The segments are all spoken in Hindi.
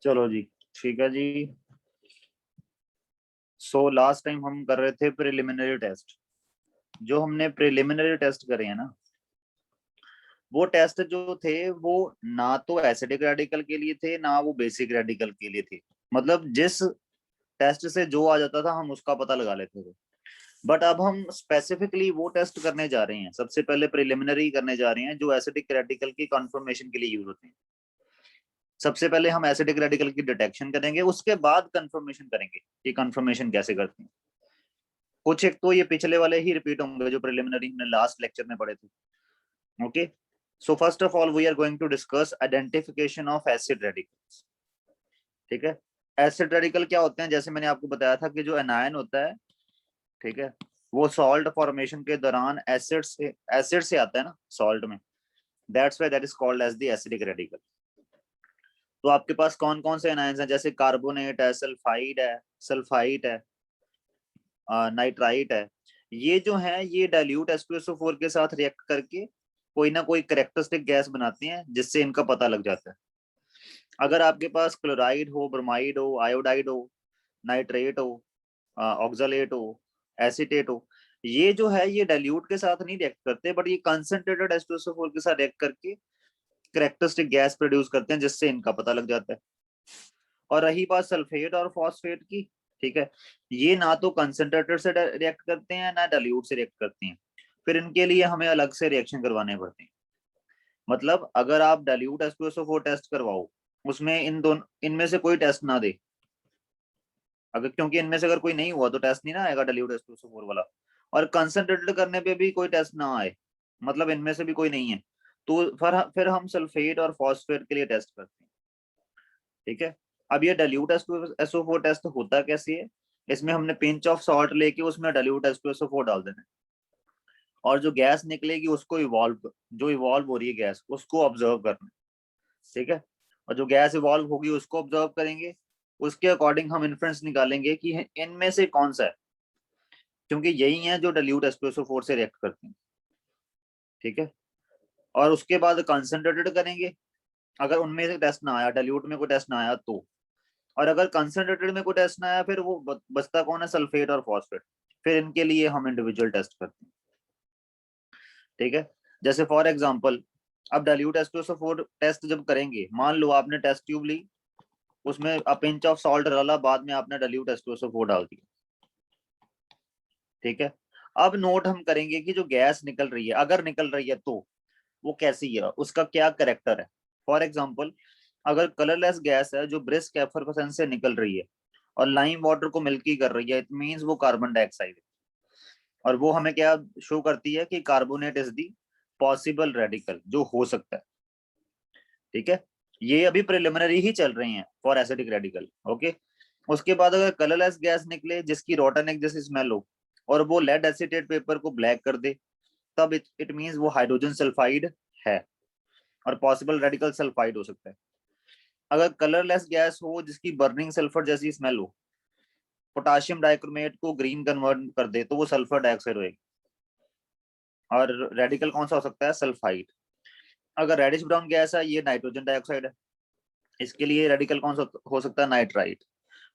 चलो जी, ठीक है जी। सो लास्ट टाइम हम कर रहे थे प्रिलिमिनरी टेस्ट। जो हमने प्रिलिमिनरी टेस्ट करे हैं ना, वो टेस्ट जो थे वो ना तो एसिडिक रेडिकल के लिए थे ना वो बेसिक रेडिकल के लिए थे। मतलब जिस टेस्ट से जो आ जाता था हम उसका पता लगा लेते थे। बट अब हम स्पेसिफिकली वो टेस्ट करने जा रहे हैं, सबसे पहले प्रिलिमिनरी करने जा रहे हैं जो एसिडिक रेडिकल की कंफर्मेशन के लिए यूज होते हैं। सबसे पहले हम एसिडिक रेडिकल की डिटेक्शन करेंगे, उसके बाद कंफर्मेशन करेंगे कि कंफर्मेशन कैसे करते हैं। कुछ एक तो ये पिछले वाले ही रिपीट होंगे जो प्रिलिमिनरी हमने लास्ट लेक्चर में पढ़े थे। Okay, so first of all we are going to discuss identification of acid radicals. ठीक है, एसिड रेडिकल क्या होते हैं? जैसे मैंने आपको बताया था कि जो एनायन होता है, ठीक है, वो सॉल्ट फॉर्मेशन के दौरान एसिड से आता है ना सॉल्ट में। That's why that is called as the acidic radical. तो आपके पास कौन कौन से एनायंस हैं? जैसे कार्बोनेट है, सल्फाइड है, सल्फाइट है, नाइट्राइट है। ये जो है ये डाइल्यूट H2SO4 के साथ रिएक्ट करके कोई ना कोई कैरेक्टरिस्टिक गैस बनाती हैं जिससे इनका पता लग जाता है। अगर आपके पास क्लोराइड हो, ब्रोमाइड हो, आयोडाइड हो, नाइट्रेट हो, ऑक्सलेट हो, एसीटेट हो, ये जो है ये डाइल्यूट के साथ नहीं रिएक्ट करते, बट ये कंसंट्रेटेड H2SO4 के साथ रिएक्ट करके कैरेक्टरिस्टिक गैस प्रोड्यूस करते हैं जिससे इनका पता लग जाता है। और रही बात सल्फेट और फॉस्फेट की, ठीक है, ये ना तो कंसंट्रेटेड से रिएक्ट करते हैं ना डाइल्यूट से रिएक्ट करते हैं। फिर इनके लिए हमें अलग से रिएक्शन करवाने पड़ते हैं। मतलब अगर आप डाइल्यूट H2SO4 टेस्ट करवाओ, उसमें इन दोनों इनमें से कोई टेस्ट ना दे, अगर क्योंकि इनमें से अगर कोई नहीं हुआ तो टेस्ट नहीं ना आएगा डाइल्यूट H2SO4 वाला। और कंसंट्रेटेड करने पे भी कोई टेस्ट ना आए, मतलब इनमें से भी कोई नहीं है, तो फिर हम सल्फेट और फॉस्फेट के लिए टेस्ट करते हैं। ठीक है, अब ये डाइल्यूट H2SO4 टेस्ट होता कैसे है? इसमें हमने पिंच ऑफ सॉल्ट लेके उसमें डाइल्यूट H2SO4 डाल देना है, और जो गैस निकलेगी उसको जो इवॉल्व हो रही है गैस उसको ऑब्जर्व करना है। ठीक है, और जो गैस इवॉल्व होगी उसको ऑब्जर्व करेंगे, उसके अकॉर्डिंग हम इन्फ्रेंस निकालेंगे कि इनमें से कौन सा है, क्योंकि यही है जो डाइल्यूट H2SO4 से रिएक्ट करते हैं। ठीक है, और उसके बाद कंसंट्रेटेड करेंगे, अगर उनमें से टेस्ट ना आया, डाइल्यूट में कोई टेस्ट ना आया तो, और अगर कंसंट्रेटेड में कोई टेस्ट ना आया फिर वो बचता कौन है? सल्फेट और फॉस्फेट। फिर इनके लिए हम इंडिविजुअल टेस्ट करते हैं। ठीक है, जैसे फॉर एग्जांपल अब डाइल्यूट H2SO4 टेस्ट जब करेंगे, मान लो आपने टेस्ट ट्यूब ली, उसमें अ पिंच ऑफ सॉल्ट डाला, बाद में आपने डाइल्यूट H2SO4 डाल दिया। ठीक है, अब नोट हम करेंगे कि जो गैस निकल रही है, अगर निकल रही है तो वो कैसी है, उसका क्या करेक्टर है। फॉर एग्जाम्पल अगर कलरलेस गैस है जो ब्रिस्क एफरवेसेंस से निकल रही है और लाइम वाटर को मिल्की कर रही है, इट मींस वो कार्बन डाइऑक्साइड है। और वो हमें क्या शो करती है कि carbonate is the possible radical जो हो सकता है। ठीक है, ये अभी प्रिलिमिनरी ही चल रही हैं फॉर एसिडिक रेडिकल। ओके, उसके बाद अगर कलरलेस गैस निकले जिसकी रोटन एक जैसी स्मेल हो और वो लेड एसीटेट पेपर को ब्लैक कर दे, तब इट मींस वो हाइड्रोजन सल्फाइड है और पॉसिबल रेडिकल सल्फाइड हो सकता है। अगर कलरलेस गैस हो जिसकी बर्निंग सल्फर जैसी स्मेल हो, पोटाशियम डाइक्रोमेट को ग्रीन कन्वर्ट कर दे तो वो सल्फर डाइऑक्साइड होएगी, और रेडिकल कौन सा हो सकता है? सल्फाइड। अगर रेडिश ब्राउन गैस है, ये नाइट्रोजन डाइऑक्साइड है, इसके लिए रेडिकल कौन सा हो सकता है? नाइट्राइट।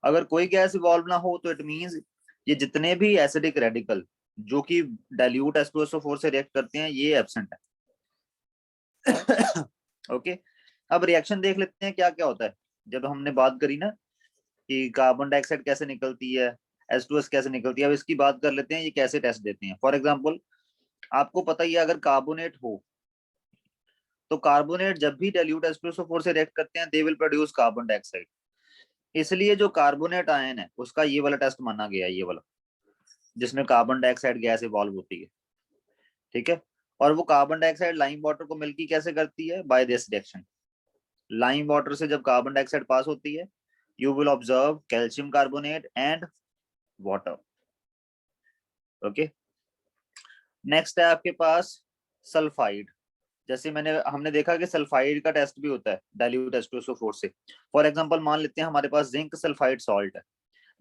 अगर कोई गैस इवॉल्व ना हो तो इट मींस ये जितने भी एसिडिक रेडिकल जो कि डाइल्यूट H2SO4 से रिएक्ट करते हैं ये एब्सेंट है। ओके, अब रिएक्शन देख लेते हैं क्या क्या होता है। जब हमने बात करी ना कि कार्बन डाइऑक्साइड कैसे निकलती है, H2S कैसे निकलती है, अब इसकी बात कर लेते हैं ये कैसे टेस्ट देते हैं। फॉर एग्जाम्पल आपको पता ही है अगर कार्बोनेट हो तो कार्बोनेट जब भी डाइल्यूट H2SO4 से रिएक्ट करते हैं they will produce carbon dioxide. इसलिए जो कार्बोनेट आयन है उसका ये वाला टेस्ट माना गया है, ये वाला जिसमें कार्बन डाइऑक्साइड गैस इवॉल्व होती है। ठीक है, और वो कार्बन डाइऑक्साइड लाइम वाटर को मिल्की कैसे करती है? By this reaction. Lime water से जब कार्बन डाइऑक्साइड पास होती है, you will observe calcium carbonate and water. Okay, next है आपके पास सल्फाइड। जैसे हमने देखा कि सल्फाइड का टेस्ट भी होता है डाइल्यूट H2SO4 से। फॉर एग्जांपल मान लेते हैं हमारे पास जिंक सल्फाइड सॉल्ट है,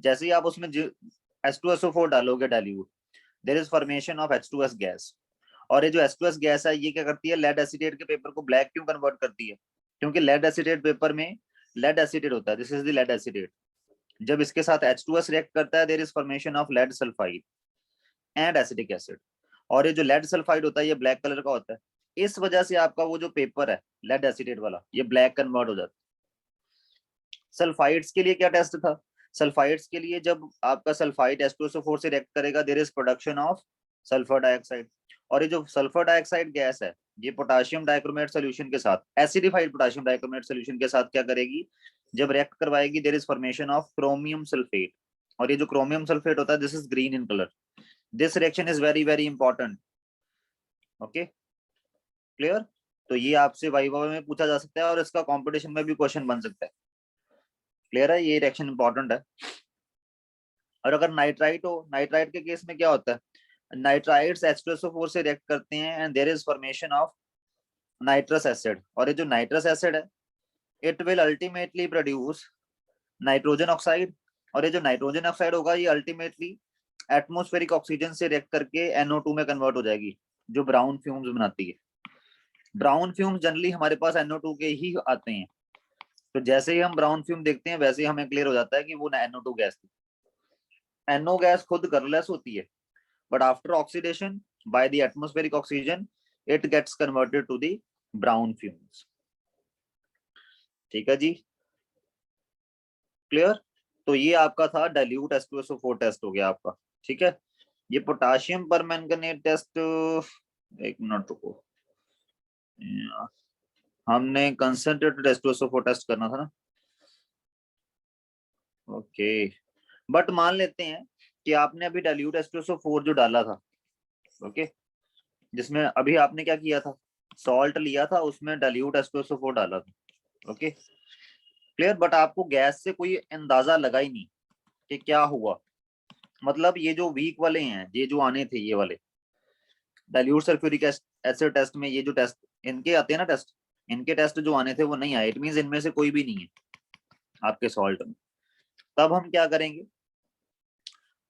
जैसे ही आप उसमें H2SO4 डालोगे dilute, there is formation of H2S gas. और ये जो H2S गैस है ये क्या करती है? लेड एसीटेट के पेपर को ब्लैक क्यों कन्वर्ट करती है? क्योंकि लेड एसीटेट पेपर में लेड एसिटेट होता है, this is the lead acetate. जब इसके साथ H2S रिएक्ट करता है, there is formation of lead sulphide and acetic acid. और ये जो लेड सल्फाइड होता है ये ब्लैक कलर का होता है, इस वजह से आपका वो जो पेपर है लेड एसिटेट वाला ये ब्लैक कन्वर्ट हो जाता है। सल्फाइड्स के लिए क्या टेस्ट था? सल्फाइड्स के लिए जब आपका सल्फाइड H2SO4 से रिएक्ट करेगा, there is production of sulphur dioxide. और ये जो सल्फर डाइऑक्साइड गैस है ये पोटाशियम डाइक्रोमेट सोल्यूशन के साथ, एसिडिफाइड पोटाशियम डाइक्रोमेट सोल्यूशन के साथ क्या करेगी, जब रिएक्ट करवाएगी, there is formation of chromium sulphate. और ये जो क्रोमियम सल्फेट होता है this is green in colour. This reaction is very very important. Okay clear? तो ये आपसे वाइवा में पूछा जा सकता है और इसका कंपटीशन में भी क्वेश्चन बन सकता है। क्लियर है? ये रिएक्शन इंपॉर्टेंट है। और अगर नाइट्राइट हो, नाइट्राइट के केस में क्या होता है, नाइट्राइट्स H2SO4 से रिएक्ट करते हैं and there is formation of nitrous acid. और ये जो नाइट्रस एसिड है it will ultimately produce nitrogen oxide. और ये जो नाइट्रोजन ऑक्साइड होगा ये अल्टीमेटली एटमॉस्फेरिक ऑक्सीजन से रिएक्ट करके NO2 में कन्वर्ट हो जाएगी, जो ब्राउन फ्यूम्स बनाती है। ब्राउन फ्यूम्स जनरली हमारे पास NO2 के ही आते हैं। तो जैसे ही हम ब्राउन फ्यूम देखते हैं वैसे ही हमें क्लियर हो जाता है कि वो NO2 गैस थी। NO गैस खुद कलरलेस होती है, but after oxidation by the atmospheric oxygen it gets converted to the brown fumes। ठीक है जी, क्लियर? तो ये आपका था डाइल्यूट H2SO4 टेस्ट हो गया आपका। ठीक है, ये पोटाशियम परमैंगनेट टेस्ट, एक मिनट रुको, हमने कंसंट्रेटेड H2SO4 टेस्ट करना था ना। ओके, बट मान लेते हैं कि आपने अभी डाइल्यूट H2SO4 जो डाला था, ओके, जिसमें अभी आपने क्या किया था, सॉल्ट लिया था उसमें डाइल्यूट H2SO4 डाला था। Okay clear? बट आपको गैस से कोई अंदाजा लगा ही नहीं कि क्या हुआ। मतलब ये जो वीक वाले हैं, ये जो आने थे ये वाले डाइल्यूट सल्फ्यूरिक एसिड टेस्ट में, ये जो टेस्ट इनके आते हैं ना टेस्ट, इनके टेस्ट जो आने थे वो नहीं आए। इट मींस इनमें से कोई भी नहीं है आपके सॉल्ट में। तब हम क्या करेंगे,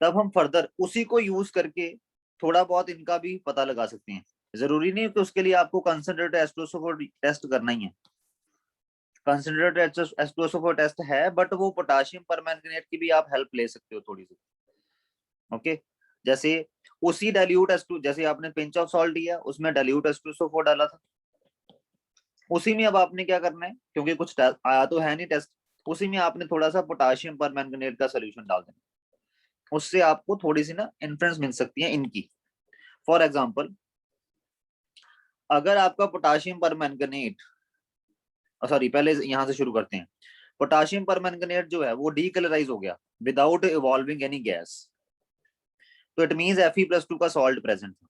तब हम फर्दर उसी को यूज करके थोड़ा बहुत इनका भी पता लगा सकते हैं। जरूरी नहीं कि उसके लिए आपको कंसंट्रेटेड H2SO4 टेस्ट करना ही है। कंसंट्रेटेड H2SO4 टेस्ट है बट वो पोटाशियम परमैंगनेट की भी आप हेल्प ले सकते हो थोड़ी सी। ओके, जैसे उसी डाइल्यूट H2, जैसे आपने पिंच ऑफ सॉल्ट दिया उसमें डाइल्यूट H2SO4 डाला था, उसी में अब आपने क्या करना है, क्योंकि कुछ आया तो है नहीं टेस्ट, उसी में आपने थोड़ा सा पोटाशियम परमैंगनेट का सोल्यूशन डाल देना। उससे आपको थोड़ी सी ना इन्फ्लुएंस मिल सकती है इनकी। फॉर एग्जाम्पल, अगर आपका पोटाशियम परमैंगनेट, सॉरी पहले यहां से शुरू करते हैं। पोटाशियम परमैंगनेट जो है वो डीकलराइज हो गया विदाउट इवॉल्विंग एनी गैस, तो इट मींस Fe+2 का सॉल्ट प्रेजेंट था।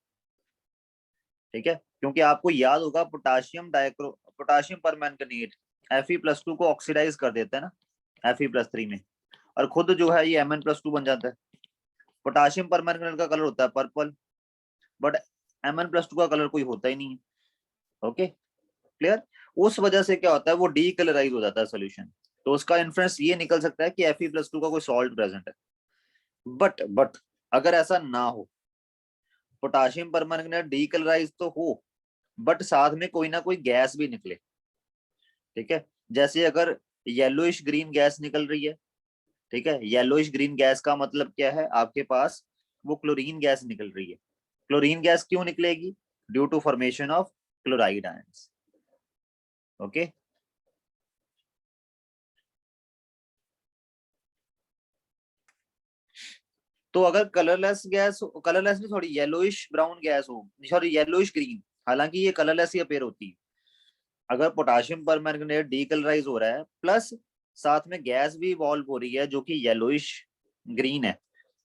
ठीक है, क्योंकि आपको याद होगा पोटाशियम परमैंगनेट Fe+2 को ऑक्सीडाइज कर देता है ना Fe+3 में, और खुद जो है ये Mn+2 बन जाता है। पोटाशियम परमैंगनेट का कलर होता है पर्पल, बट Mn+2 का कलर कोई होता ही नहीं है। Okay clear? उस वजह से क्या होता है, वो डीकलराइज हो जाता है सोल्यूशन। तो उसका इन्फ्रेंस ये निकल सकता है कि Fe+2 का कोई सॉल्ट प्रेजेंट है। बट अगर ऐसा ना हो, पोटाशियम परमैंगनेट डीकलराइज तो हो बट साथ में कोई ना कोई गैस भी निकले। ठीक है, जैसे अगर येलोइश ग्रीन गैस निकल रही है, ठीक है, येलोइश ग्रीन गैस का मतलब क्या है, आपके पास वो क्लोरीन गैस निकल रही है। क्लोरीन गैस क्यों निकलेगी? Due to formation of chloride ions. Okay, तो अगर कलरलेस गैस, कलरलेस नहीं सॉरी येलोइश ब्राउन गैस हो, सॉरी येलोइश ग्रीन, हालांकि ये कलरलेस ही अपीयर होती है, अगर पोटाशियम परमैंगनेट डीकलराइज हो रहा है प्लस साथ में गैस भी इवॉल्व हो रही है जो कि येलोइश ग्रीन है,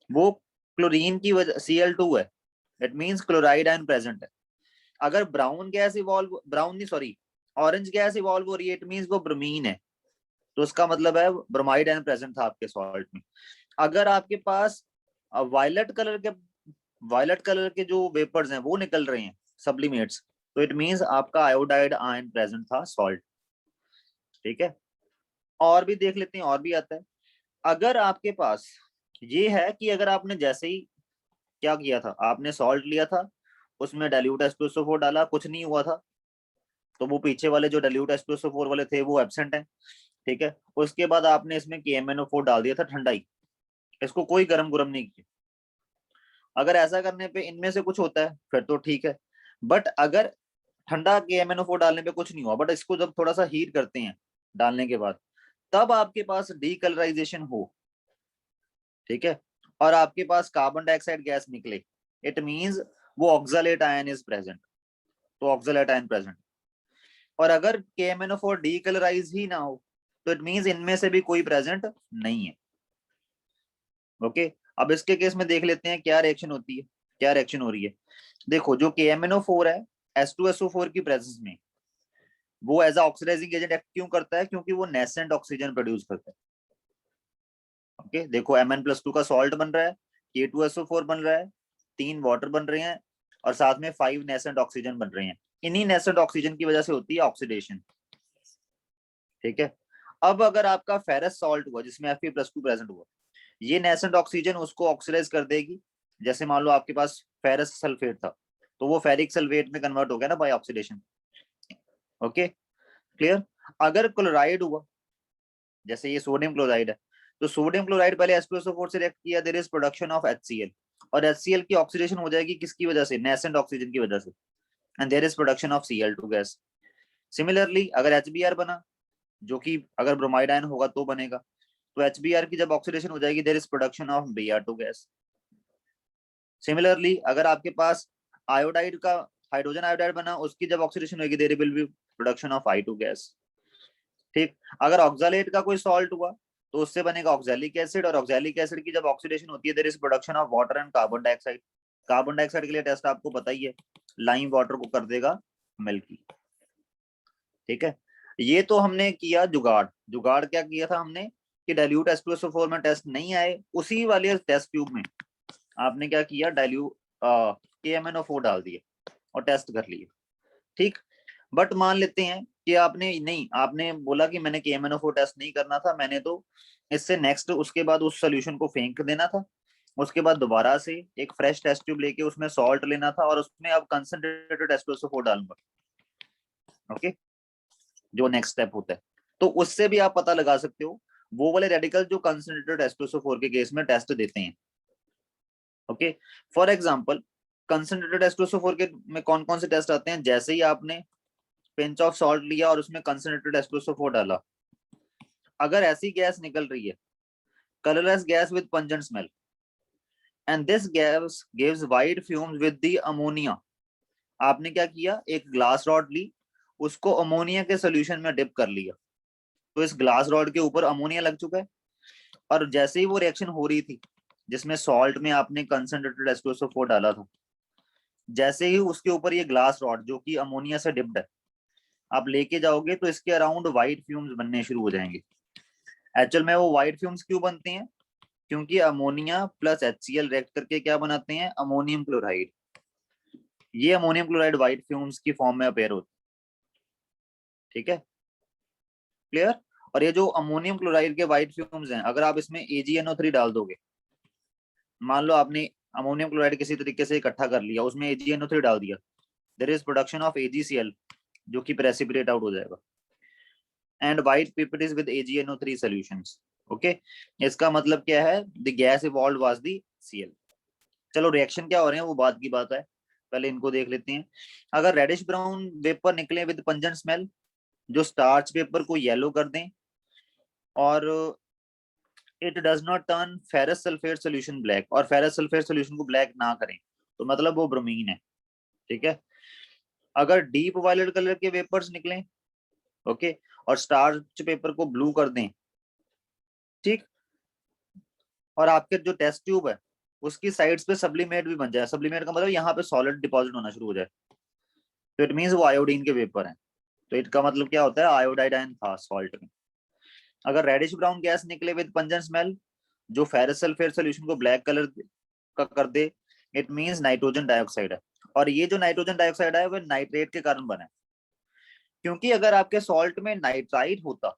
वो क्लोरीन की वजह Cl2 है, it means chloride ion present है। अगर ब्राउन गैस इवॉल्व, ब्राउन नहीं सॉरी ऑरेंज गैस इवॉल्व हो रही है, इट मींस वो ब्रोमीन है, तो उसका मतलब है ब्रोमाइड आयन प्रेजेंट था आपके सॉल्ट में। अगर आपके पास वायलेट कलर के जो वेपर्स हैं वो निकल रहे हैं सब्लिमेट्स, तो इट मींस आपका आयोडाइड आयन प्रेजेंट था सॉल्ट। ठीक है, और भी देख लेते हैं, और भी आता है। अगर आपके पास ये है कि अगर आपने जैसे ही क्या किया था, आपने सॉल्ट लिया था उसमें डाइल्यूट H2SO4 डाला, कुछ नहीं हुआ था, तो वो पीछे वाले जो डाइल्यूट H2SO4 वाले थे वो एब्सेंट है। ठीक है, उसके बाद आपने इसमें KMnO4 डाल दिया था ठंडा ही, इसको कोई गर्म गुरम नहीं किया। अगर ऐसा करने पे इनमें से कुछ होता है फिर तो ठीक है, बट अगर ठंडा KMnO4 डालने पे कुछ नहीं हुआ, बट इसको जब थोड़ा सा हीट करते हैं डालने के बाद, तब आपके पास डीकलराइजेशन हो, ठीक है, और आपके पास कार्बन डाइऑक्साइड गैस निकले, इट मींस वो ऑक्सलेट आयन इज प्रेजेंट, तो ऑक्सलेट आयन प्रेजेंट। और अगर KMnO4 डीकलराइज ही ना हो तो इट मींस इनमें से भी कोई प्रेजेंट नहीं है। ओके, अब इसके केस में देख लेते हैं क्या रिएक्शन होती है, क्या रिएक्शन हो रही है। देखो जो KMnO4 है H2SO4 की प्रेजेंस में वो एज ऑक्सीडाइजिंग एजेंट एक्ट क्यों करता है, क्योंकि वो नेसेंट ऑक्सीजन प्रोड्यूस करता है। ओके, देखो Mn+2 का सॉल्ट बन रहा है, K2SO4 बन रहा है, 3 वाटर बन रहे हैं, और साथ में 5 नेसेंट ऑक्सीजन बन रहे हैं। इन्हीं नेसेंट ऑक्सीजन की वजह से होती है ऑक्सीडेशन, ठीक है। अब अगर आपका फेरस सॉल्ट हुआ जिसमें Fe+2 प्रेजेंट हुआ, ये नेसेंट ऑक्सीजन उसको ऑक्सीडाइज कर देगी। जैसे मान लो आपके पास फेरस सल्फेट था, तो वो फेरिक सल्फेट में कन्वर्ट हो गया ना बाय ऑक्सीडेशन। Okay, clear. अगर क्लोराइड हुआ, जैसे ये सोडियम क्लोराइड है, तो सोडियम क्लोराइड पहले H2SO4 से रिएक्ट किया, there is production of HCl, और HCl की ऑक्सीडेशन हो जाएगी किसकी वजह से, नेसेंट ऑक्सीजन की वजह से, and there is production of Cl2 gas. Similarly अगर HBr बना, जो कि अगर ब्रोमाइड आयन होगा तो बनेगा, तो HBr की जब ऑक्सीडेशन हो जाएगी, there is production of Br2 gas. Similarly अगर आपके पास आयोडाइड का हाइड्रोजन आयोडाइड बना, उसकी जब ऑक्सीडेशन होगी, there will be production of I2 gas. ठीक, अगर ऑक्सलेट का कोई सॉल्ट हुआ तो उससे बनेगा ऑक्सैलिक एसिड, और ऑक्सैलिक एसिड की जब ऑक्सीडेशन होती है, there is production of water and carbon dioxide. Carbon dioxide के लिए टेस्ट आपको पता ही है, लाइम वाटर को कर देगा मिल्की, ठीक है। ये तो हमने किया जुगाड़। जुगाड़ क्या किया था हमने कि डाइल्यूट H2SO4 में टेस्ट नहीं आए, उसी वाले टेस्ट ट्यूब में आपने क्या किया, डाइल्यूट KMnO4 डाल दिए और टेस्ट कर लिए, ठीक। बट मान लेते हैं कि आपने नहीं, आपने बोला कि मैंने KMnO4 टेस्ट नहीं करना था, मैंने तो इससे नेक्स्ट उसके बाद उस सोल्यूशन को फेंक देना था, उसके बाद दोबारा से एक फ्रेश टेस्ट ट्यूब लेके उसमें सॉल्ट लेना था और उसमें अब कंसंट्रेटेड H2SO4 डालूंगा। ओके, जो नेक्स्ट स्टेप होता है, तो उससे भी आप पता लगा सकते हो वो वाले रेडिकल जो कंसंट्रेटेड H2SO4 के केस में टेस्ट देते हैं। Okay, for example concentrated H2SO4 के में कौन कौन से टेस्ट आते हैं, जैसे ही आपने पिंच ऑफ सॉल्ट लिया और उसमें कंसंट्रेटेड H2SO4 डाला, अगर ऐसी गैस निकल रही है, colourless gas with pungent smell, and this gas gives white fumes with the ammonia, आपने क्या किया, एक ग्लास रॉड ली, उसको अमोनिया के सोल्यूशन में डिप कर लिया, तो इस ग्लास रॉड के ऊपर अमोनिया लग चुका है, और जैसे ही वो रिएक्शन हो रही थी जिसमें सॉल्ट में आपने कंसंट्रेटेड H2SO4 डाला था, जैसे ही उसके ऊपर ये ग्लास रॉड जो कि अमोनिया से डिप्ड है आप लेके जाओगे, तो इसके अराउंड व्हाइट फ्यूम्स बनने शुरू हो जाएंगे। एक्चुअल में वो व्हाइट फ्यूम्स क्यों बनते हैं, क्योंकि अमोनिया प्लस HCl रिएक्ट करके क्या बनाते हैं, अमोनियम क्लोराइड। ये अमोनियम क्लोराइड व्हाइट फ्यूम्स की फॉर्म में अपेयर होते हैं, ठीक है, क्लियर। और ये जो अमोनियम क्लोराइड के व्हाइट फ्यूम्स हैं, अगर आप इसमें AgNO3 डाल दोगे, मान लो आपने अमोनियम क्लोराइड किसी तरीके से इकट्ठा कर लिया, उसमें AgNO3 डाल दिया, there is production of AgCl, जो कि प्रेसिपिटेट आउट हो जाएगा, and white pipette is with AgNO3 solutions. Okay, इसका मतलब क्या है, the gas evolved was the Cl। चलो रिएक्शन क्या हो रहे हैं वो बात की बात है, पहले इनको देख लेते हैं। अगर रेडिश ब्राउन वेपर निकले विद पंजेंट स्मेल, जो स्टार्च पेपर को येलो कर दें, और it does not turn ferrous sulphate solution black, और फेरस सल्फेट सॉल्यूशन को ब्लैक ना करें, तो मतलब वो ब्रोमीन है, ठीक है। अगर डीप वायलेट कलर के वेपर्स निकले, ओके, और स्टार्च पेपर को ब्लू कर दें, ठीक, और आपके जो टेस्ट ट्यूब है उसकी साइड्स पे सब्लिमेट भी बन जाए, सब्लिमेट का मतलब यहाँ पे सॉलिड डिपॉजिट होना शुरू हो जाए, तो इट मींस वो आयोडीन के वेपर हैं, तो इसका मतलब क्या होता है, आयोडाइड आयन था सॉल्ट में। अगर रेडिश ब्राउन गैस निकले विद पंजेंट स्मेल, जो फेरस सल्फेट सॉल्यूशन को ब्लैक कलर का कर दे, इट मींस नाइट्रोजन डाइऑक्साइड है, और ये जो नाइट्रोजन डाइऑक्साइड है वो नाइट्रेट के कारण बना है, क्योंकि अगर आपके सॉल्ट में नाइट्राइट होता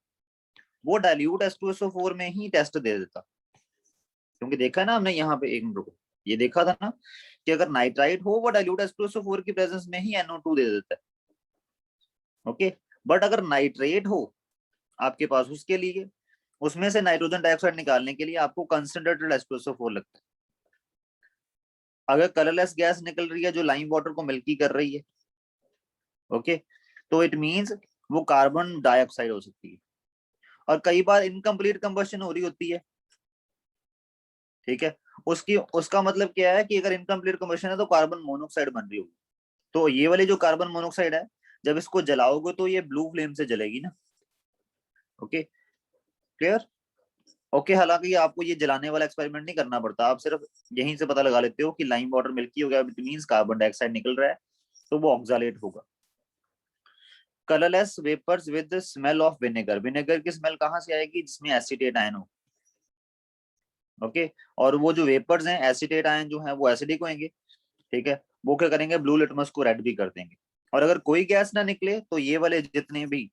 वो डाइल्यूट H2SO4 में ही टेस्ट दे देता, क्योंकि देखा है ना हमने यहाँ पे, एक मिनट रुको, ये देखा था ना कि अगर नाइट्राइट हो वो डाइल्यूट H2SO4 की प्रेजेंस में ही NO2 दे देता है। ओके, बट अगर नाइट्रेट हो आपके पास, उसके लिए उसमें से नाइट्रोजन डाइऑक्साइड निकालने के लिए आपको कंसंट्रेटेड H2SO4 लगता है। अगर कलरलेस गैस निकल रही है जो लाइम वाटर को मिल्की कर रही है, ओके, तो इट मींस वो कार्बन डाइऑक्साइड हो सकती है। और कई बार इनकम्प्लीट कंबशन हो रही होती है, ठीक है, उसका मतलब क्या है कि अगर इनकम्प्लीट कंबशन है तो कार्बन मोनोऑक्साइड बन रही होगी। तो ये वाली जो कार्बन मोनोऑक्साइड है, जब इसको जलाओगे तो ये ब्लू फ्लेम से जलेगी ना। Okay, clear. ओके, हालांकि आपको ये जलाने वाला एक्सपेरिमेंट नहीं करना पड़ता, आप सिर्फ यहीं से पता लगा लेते हो कि लाइम वाटर मिल्की हो गया, इट मींस कार्बन डाइऑक्साइड निकल रहा है, तो वो ऑक्सालेट होगा। Colourless vapours with smell of vinegar, vinegar की स्मेल कहां से आएगी, जिसमें एसिटेट आयन हो। ओके, और वो जो वेपर्स हैं एसिटेट आयन जो है वो एसिडिक होंगे, ठीक है, वो क्या करेंगे, ब्लू लिटमस को रेड भी कर देंगे। और अगर कोई गैस ना निकले तो ये वाले जितने भी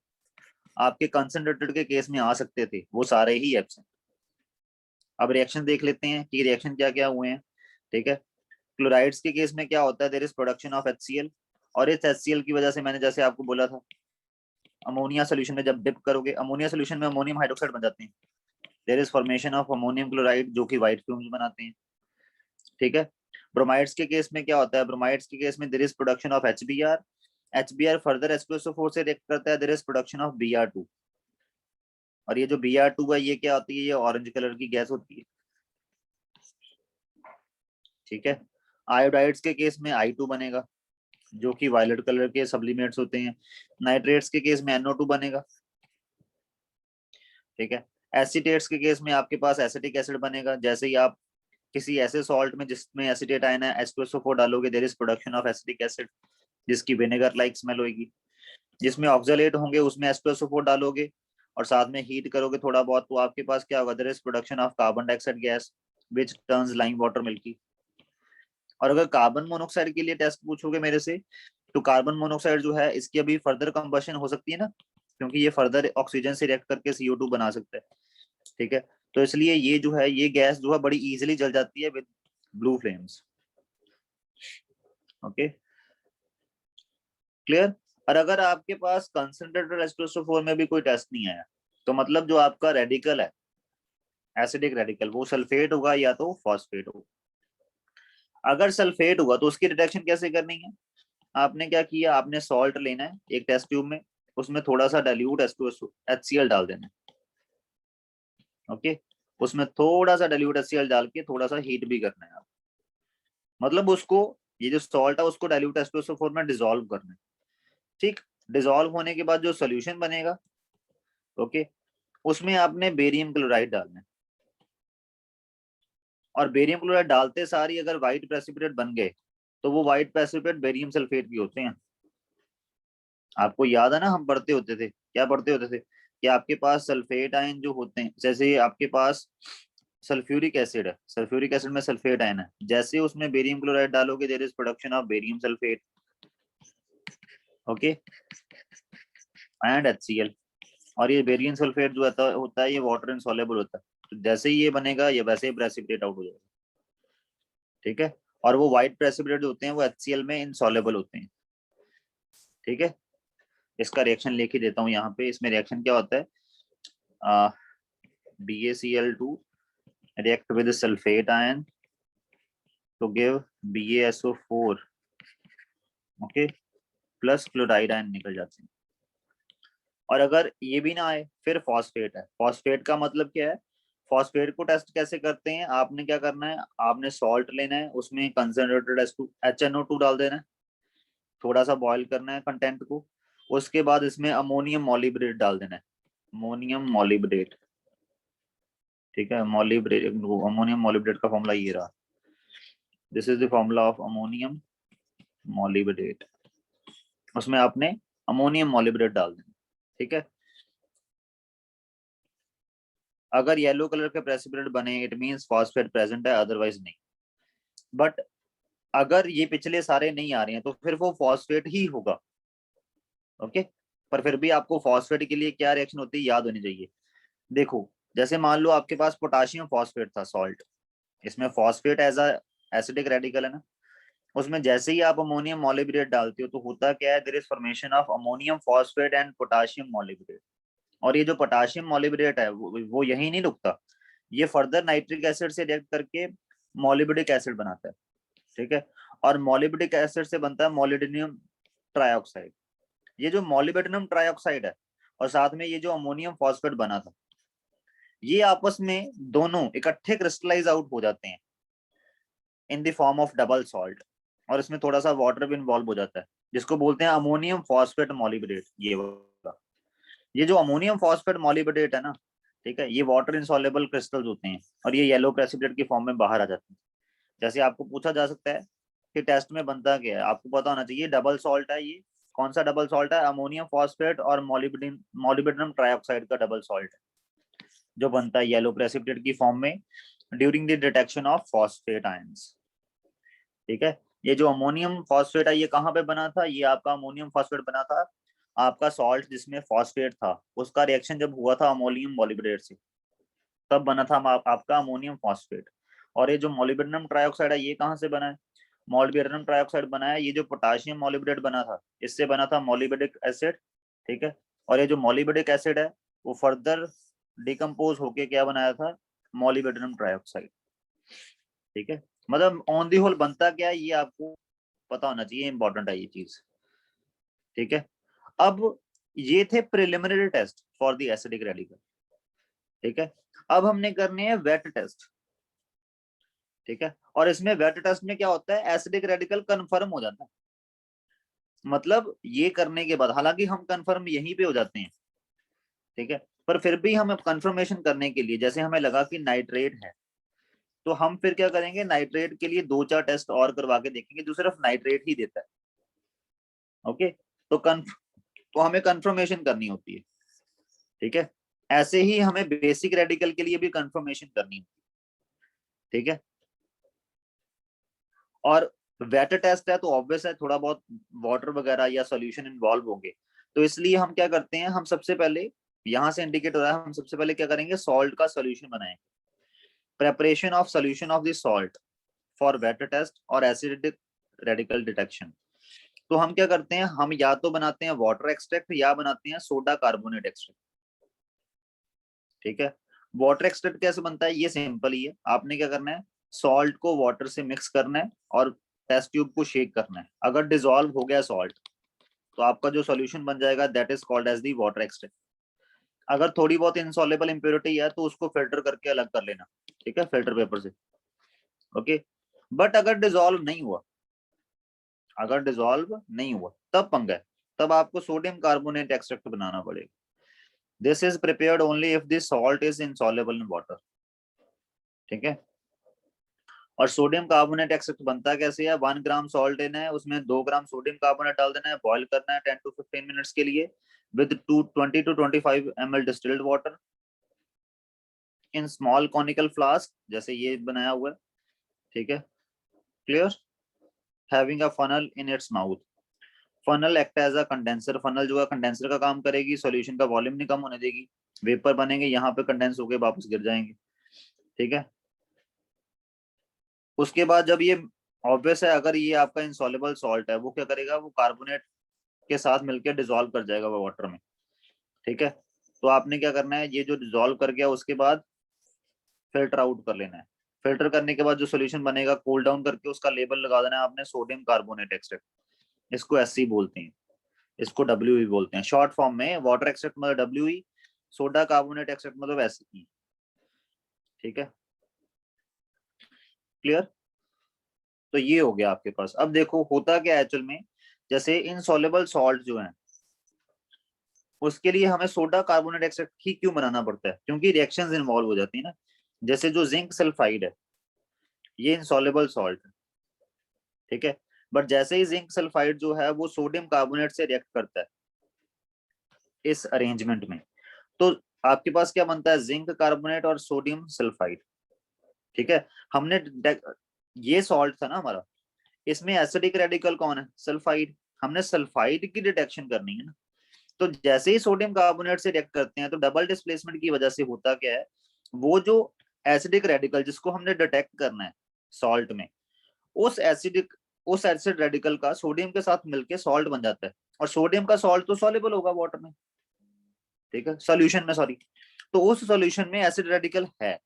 आपके कंसंट्रेटेड के केस में आ सकते थे वो सारे ही एब्सेंट। अब रिएक्शन देख लेते हैं कि रिएक्शन क्या क्या हुए हैं, ठीक है। क्लोराइड्स के केस में क्या होता है, there is production of HCl, और इस HCl की वजह से मैंने जैसे आपको बोला था, अमोनिया सोल्यूशन में जब डिप करोगे, अमोनिया सोल्यूशन में अमोनियम हाइड्रोक्साइड बन जाते हैं, there is formation of ammonium chloride जो कि व्हाइट फ्यूम्स बनाते हैं, ठीक है। ब्रोमाइड्स के केस में क्या होता है, ब्रोमाइड्स के केस में there is production of HBr, HBr further H2SO4 से रिएक्ट करता है, there is production of Br2, और ये जो Br2 है ये क्या होती है, ये ऑरेंज कलर की गैस होती है, ठीक है। आयोडाइड्स के केस में I2 बनेगा जो कि वायलेट कलर के सब्लिमेट्स होते हैं, नाइट्रेट्स के केस में NO2 बनेगा, ठीक है। एसिटेट्स के केस में आपके पास एसिटिक एसिड बनेगा, जैसे ही आप किसी ऐसे सॉल्ट में जिसमें एसिटेट आयन है H2SO4 डालोगे, there is production of acetic acid जिसकी विनेगर लाइक स्मेल होगी। जिसमें ऑक्सलेट होंगे उसमें H2SO4 डालोगे और साथ में हीट करोगे थोड़ा बहुत, तो आपके पास क्या होगा, there is production of carbon dioxide gas which turns lime water milky. और अगर कार्बन मोनोऑक्साइड के लिए टेस्ट पूछोगे मेरे से, तो कार्बन मोनोऑक्साइड जो है इसकी अभी फर्दर कंबशन हो सकती है ना, क्योंकि ये फर्दर ऑक्सीजन से रिएक्ट करके CO2 बना सकता है, ठीक है। तो इसलिए ये जो है ये गैस जो है बड़ी इजीली जल जाती है with blue flames. Okay, clear. और अगर आपके पास कंसंट्रेटेड H2SO4 में भी कोई टेस्ट नहीं आया, तो मतलब जो आपका रेडिकल है एसिडिक रेडिकल वो सल्फेट होगा या तो फॉस्फेट होगा। अगर सल्फेट हुआ तो उसकी डिटेक्शन कैसे करनी है, आपने क्या किया, आपने सॉल्ट लेना है एक टेस्ट ट्यूब में, उसमें थोड़ा सा डाइल्यूट HCl डाल देना है, ओके, उसमें थोड़ा सा डाइल्यूट HCl डाल के थोड़ा सा हीट भी करना है आप, मतलब उसको, ये जो सॉल्ट है उसको डाइल्यूट H2SO4 में डिसॉल्व करना है, ठीक। डिसॉल्व होने के बाद जो सोल्यूशन बनेगा, ओके, उसमें आपने बेरियम क्लोराइड डालना है, और बेरियम क्लोराइड डालते सारी अगर व्हाइट प्रेसिपिटेट बन गए तो वो व्हाइट प्रेसिपिटेट बेरियम सल्फेट की होते हैं। आपको याद है ना, हम पढ़ते होते थे, क्या पढ़ते होते थे कि आपके पास सल्फेट आयन जो होते हैं, जैसे आपके पास सल्फ्यूरिक एसिड है, सल्फ्यूरिक एसिड में सल्फेट आयन है, जैसे उसमें बेरियम क्लोराइड डालोगे there is production of barium sulphate, okay, and HCl। और ये बेरियम सल्फेट जो होता है ये वाटर इनसॉल्युबल होता है, तो जैसे ही ये बनेगा ये वैसे ही प्रेसिपिटेट आउट हो जाएगा, ठीक है। और वो व्हाइट प्रेसिपिटेट होते हैं वो HCl में इनसॉल्युबल होते हैं, ठीक है। इसका रिएक्शन लिख ही देता हूँ यहाँ पे, इसमें रिएक्शन क्या होता है, BaCl2 react with sulfate ion to give BaSO4, okay, plus chloride ion निकल जाते हैं। और अगर ये भी ना आए फिर फॉस्फेट है, फॉस्फेट का मतलब क्या है, फॉस्फेट को टेस्ट कैसे करते हैं, आपने क्या करना है, आपने सॉल्ट लेना है उसमें कंसंट्रेटेड HNO2 डाल देना है, थोड़ा सा बॉईल करना है कंटेंट को, उसके बाद इसमें अमोनियम मॉलिब्डेट डाल देना है, अमोनियम मॉलिब्डेट, ठीक है, मॉलिब्डेट, अमोनियम मॉलिब्डेट का फॉर्मूला ये रहा, this is the formula of ammonium मॉलिब्डेट, उसमें आपने अमोनियम मॉलिब्डेट डाल देना, ठीक है। अगर येलो कलर के प्रेसिपिटेट बने इट मींस फॉस्फेट प्रेजेंट है, अदरवाइज नहीं। बट अगर ये पिछले सारे नहीं आ रहे हैं तो फिर वो फॉस्फेट ही होगा, ओके। पर फिर भी आपको फॉस्फेट के लिए क्या रिएक्शन होती है याद होनी चाहिए। देखो, जैसे मान लो आपके पास पोटाशियम फॉस्फेट था सॉल्ट, इसमें phosphate as a acidic radical है ना, उसमें जैसे ही आप अमोनियम मॉलिब्डेट डालते हो तो होता क्या है, there is formation of ammonium phosphate and potassium molybdate, और ये जो पोटाशियम मॉलिब्डेट है वो यही नहीं रुकता, ये फर्दर नाइट्रिक एसिड से रिएक्ट करके मॉलिब्डिक एसिड बनाता है, ठीक है। और मॉलिब्डिक एसिड से बनता है मोलिब्डेनम ट्राइऑक्साइड। ये जो मोलिब्डेनम ट्राइऑक्साइड है और साथ में ये जो अमोनियम फॉस्फेट बना था, ये आपस में दोनों इकट्ठे क्रिस्टलाइज आउट हो जाते हैं in the form of double salt, और इसमें थोड़ा सा वाटर भी इन्वॉल्व हो जाता है, जिसको बोलते हैं अमोनियम फॉस्फेट मॉलिब्डेट। ये जो अमोनियम फॉस्फेट मॉलिब्डेट है ना, ठीक है, ये वाटर इनसॉल्युबल क्रिस्टल्स होते हैं और ये येलो प्रेसिपिटेट की फॉर्म में बाहर आ जाते हैं। जैसे आपको पूछा जा सकता है कि टेस्ट में बनता क्या है, आपको पता होना चाहिए डबल सॉल्ट है, ये कौन सा डबल सॉल्ट है, अमोनियम फॉस्फेट और मॉलिब्डेनम ट्राइऑक्साइड का डबल सॉल्ट है जो बनता है येलो प्रेसिपिटेट की फॉर्म में during the detection of phosphate ions, ठीक है। ये जो अमोनियम फॉस्फेट है ये कहाँ पे बना था, ये आपका अमोनियम फॉस्फेट बना था आपका सॉल्ट जिसमें फॉस्फेट था, उसका रिएक्शन जब हुआ था अमोनियम मॉलिब्डेट से, तब बना था आपका अमोनियम फॉस्फेट। और ये जो मॉलिब्डेनम ट्राइऑक्साइड है ये कहाँ से बना है, मॉलिब्डेनम ट्राइऑक्साइड बना है, ये जो पोटाशियम मॉलिब्डेट बना था इससे बना था मॉलिब्डिक एसिड, ठीक है। और ये जो मॉलिब्डिक एसिड है वो फर्दर डिकम्पोज होके क्या बनाया था, मॉलिब्डेनम ट्राइऑक्साइड, ठीक है। मतलब ऑन दी होल बनता क्या है ये आपको पता होना चाहिए, इंपॉर्टेंट है ये चीज, ठीक है। अब ये थे preliminary test for the acidic radical, ठीक है। अब हमने करने हैं वेट टेस्ट, ठीक है। और इसमें वेट टेस्ट में क्या होता है, एसिडिक रेडिकल कंफर्म हो जाता है, मतलब ये करने के बाद हालांकि हम कंफर्म यहीं पे हो जाते हैं, ठीक है, पर फिर भी हम कंफर्मेशन करने के लिए जैसे हमें लगा कि नाइट्रेट है, तो हम फिर क्या करेंगे, नाइट्रेट के लिए 2-4 टेस्ट और करवा के देखेंगे जो सिर्फ नाइट्रेट ही देता है, ओके। तो हमें कंफर्मेशन करनी होती है, ठीक है। ऐसे ही हमें बेसिक रेडिकल के लिए भी कंफर्मेशन करनी होती है, ठीक है। और वेट टेस्ट है तो ऑब्वियस है थोड़ा बहुत वाटर वगैरह या सॉल्यूशन इन्वॉल्व होंगे, तो इसलिए हम क्या करते हैं, हम सबसे पहले यहां से इंडिकेट हो रहा है, हम सबसे पहले क्या करेंगे, सॉल्ट का सॉल्यूशन बनाएंगे, preparation of solution of the salt for wet test और एसिडिक रेडिकल डिटेक्शन। तो हम क्या करते हैं, हम या तो बनाते हैं वाटर एक्सट्रैक्ट या बनाते हैं सोडा कार्बोनेट एक्सट्रैक्ट, ठीक है। वाटर एक्सट्रैक्ट कैसे बनता है, ये सिंपल ही है, आपने क्या करना है, सॉल्ट को वाटर से मिक्स करना है और टेस्ट ट्यूब को शेक करना है, अगर डिसॉल्व हो गया सॉल्ट तो आपका जो सॉल्यूशन बन जाएगा that is called as the water extract. अगर थोड़ी बहुत इनसॉल्युबल इंप्योरिटी है तो उसको फिल्टर करके अलग कर लेना, ठीक है, फिल्टर पेपर से, ओके। बट अगर डिसॉल्व नहीं हुआ, अगर डिसॉल्व नहीं हुआ तब पंगा है, तब आपको सोडियम कार्बोनेट एक्सट्रैक्ट बनाना पड़ेगा। This is prepared only if this salt is insoluble in water, ठीक है। और सोडियम कार्बोनेट एक्सट्रैक्ट बनता कैसे है, 1 ग्राम सॉल्ट लेना है, उसमें 2 ग्राम सोडियम कार्बोनेट डाल देना है, बॉईल करना है 10 to 15 मिनट्स के लिए with 20 to 25 ml distilled water in small conical flask, जैसे ये बनाया हुआ है, ठीक है, clear, having a funnel in its mouth. Funnel act as a condenser, funnel जो है कंडेंसर का काम करेगी, सॉल्यूशन का वॉल्यूम नहीं कम होने देगी, वेपर बनेंगे यहाँ पे कंडेंस होके वापस गिर जाएंगे, ठीक है। उसके बाद जब ये ऑब्वियस है अगर ये आपका इंसॉल्युबल सॉल्ट है वो क्या करेगा, वो कार्बोनेट के साथ मिलकर डिसॉल्व कर जाएगा वो वाटर में, ठीक है। तो आपने क्या करना है, ये जो डिसॉल्व कर गया उसके बाद फिल्टर आउट कर लेना है, फिल्टर करने के बाद जो सोल्यूशन बनेगा कूल डाउन करके उसका लेबल लगा देना है आपने सोडियम कार्बोनेट एक्सट्रैक्ट, इसको एससी बोलते हैं, इसको डब्ल्यू बोलते हैं शॉर्ट फॉर्म में, वाटर एक्सट्रैक्ट मतलब डब्ल्यू, सोडा कार्बोनेट एक्सट्रैक्ट मतलब एसई, ठीक है, क्लियर। तो ये हो गया आपके पास। अब देखो होता क्या है एक्चुअल में, जैसे इनसॉल्युबल सॉल्ट जो है उसके लिए हमें सोडा कार्बोनेट एक्सट्रैक्ट ही क्यों बनाना पड़ता है, क्योंकि रिएक्शंस इन्वॉल्व हो जाती है ना। जैसे जो जिंक सल्फाइड है ये इनसॉल्युबल सॉल्ट है, ठीक है, बट जैसे ही जिंक सल्फाइड जो है वो सोडियम कार्बोनेट से रिएक्ट करता है इस अरेंजमेंट में, तो आपके पास क्या बनता है, जिंक कार्बोनेट और सोडियम सल्फाइड, ठीक है। हमने ये सॉल्ट था ना हमारा, इसमें एसिडिक रेडिकल कौन है, सल्फाइड, हमने सल्फाइड की डिटेक्शन करनी है ना। तो जैसे ही सोडियम कार्बोनेट से रिएक्ट करते हैं तो डबल डिस्प्लेसमेंट की वजह से होता क्या है, वो जो एसिडिक रेडिकल जिसको हमने डिटेक्ट करना है सॉल्ट में, उस एसिड रेडिकल का सोडियम के साथ मिलके सॉल्ट बन जाता है, और सोडियम का सॉल्ट तो सॉल्युबल होगा वाटर में, ठीक है, सोल्यूशन में, सॉरी। तो उस सोल्यूशन में एसिड रेडिकल है,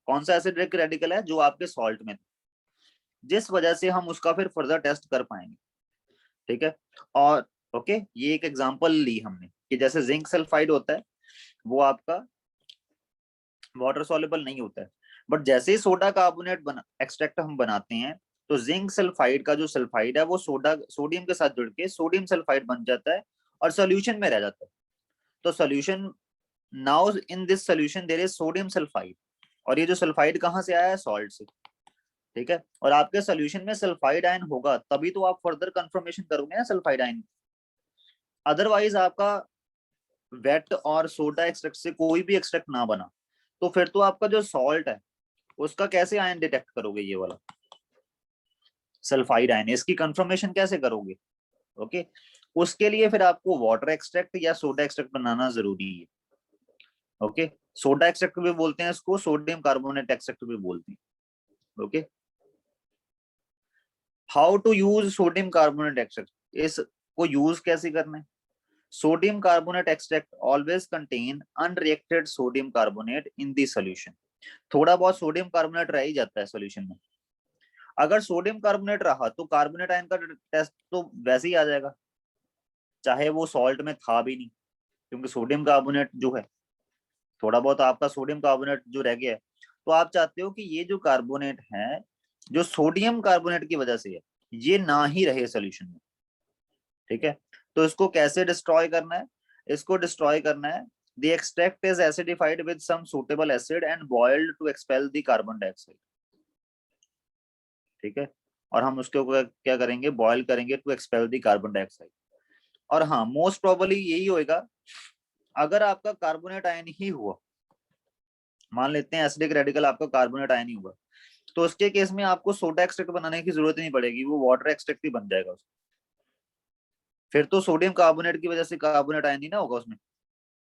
कौन सा एसिड रेडिकल है, जो आपके सॉल्ट में, जिस वजह से हम उसका फिर फर्दर टेस्ट कर पाएंगे। ठीक है, और ओके, ये एक एग्जांपल ली हमने कि जैसे जिंक सल्फाइड होता है, वो आपका वाटर सॉल्युबल नहीं होता है, बट जैसे ही सोडा कार्बोनेट एक्सट्रैक्ट हम बनाते हैं, तो जिंक सल्फाइड का जो सल्फाइड है वो सोडियम के साथ जुड़ के सोडियम सल्फाइड बन जाता है और सोल्यूशन में रह जाता है। तो solution, now in this solution there is sodium sulphide, और ये जो सल्फाइड कहाँ से आया है, सॉल्ट से। ठीक है, और आपके सोल्यूशन में सल्फाइड आयन होगा तभी तो आप फर्दर कंफर्मेशन करोगे ना सल्फाइड आयन, अदरवाइज आपका वेट और सोडा एक्सट्रैक्ट से कोई भी एक्सट्रैक्ट ना बना, तो फिर तो आपका जो सॉल्ट है उसका कैसे आयन डिटेक्ट करोगे, ये वाला सल्फाइड आयन, इसकी कंफर्मेशन कैसे करोगे। ओके, उसके लिए फिर आपको वाटर एक्सट्रैक्ट या सोडा एक्सट्रैक्ट बनाना जरूरी है। ओके, सोडा एक्सट्रैक्ट भी बोलते हैं इसको, सोडियम कार्बोनेट एक्सट्रैक्ट भी बोलते हैं। Okay, how to use sodium carbonate extract, इसको यूज कैसे करना है। Sodium carbonate extract always contain unreacted sodium carbonate in the solution, थोड़ा बहुत सोडियम कार्बोनेट रह ही जाता है सॉल्यूशन में। अगर सोडियम कार्बोनेट रहा तो कार्बोनेट आयन का टेस्ट तो वैसे ही आ जाएगा, चाहे वो सॉल्ट में था भी नहीं, क्योंकि सोडियम कार्बोनेट जो है, थोड़ा बहुत आपका सोडियम कार्बोनेट जो रह गया है, तो आप चाहते हो कि ये जो कार्बोनेट है, जो सोडियम कार्बोनेट की वजह से है, ये ना ही रहे सोल्यूशन में। ठीक है, तो इसको कैसे डिस्ट्रॉय करना है, इसको डिस्ट्रॉय करना है, the extract is acidified with some suitable acid and boiled to expel the carbon dioxide। ठीक है, और हम उसके ऊपर क्या करेंगे, बॉयल करेंगे to expel the carbon dioxide. और हाँ, मोस्ट प्रोबेबली यही होएगा, अगर आपका कार्बोनेट आयन ही हुआ, मान लेते हैं एसिडिक रेडिकल आपका कार्बोनेट आयन ही हुआ, तो उसके केस में आपको सोडा एक्सट्रैक्ट बनाने की जरूरत नहीं पड़ेगी, वो वाटर एक्सट्रैक्ट ही बन जाएगा उसमें। फिर तो सोडियम कार्बोनेट की वजह से कार्बोनेट आयन ही ना होगा उसमें,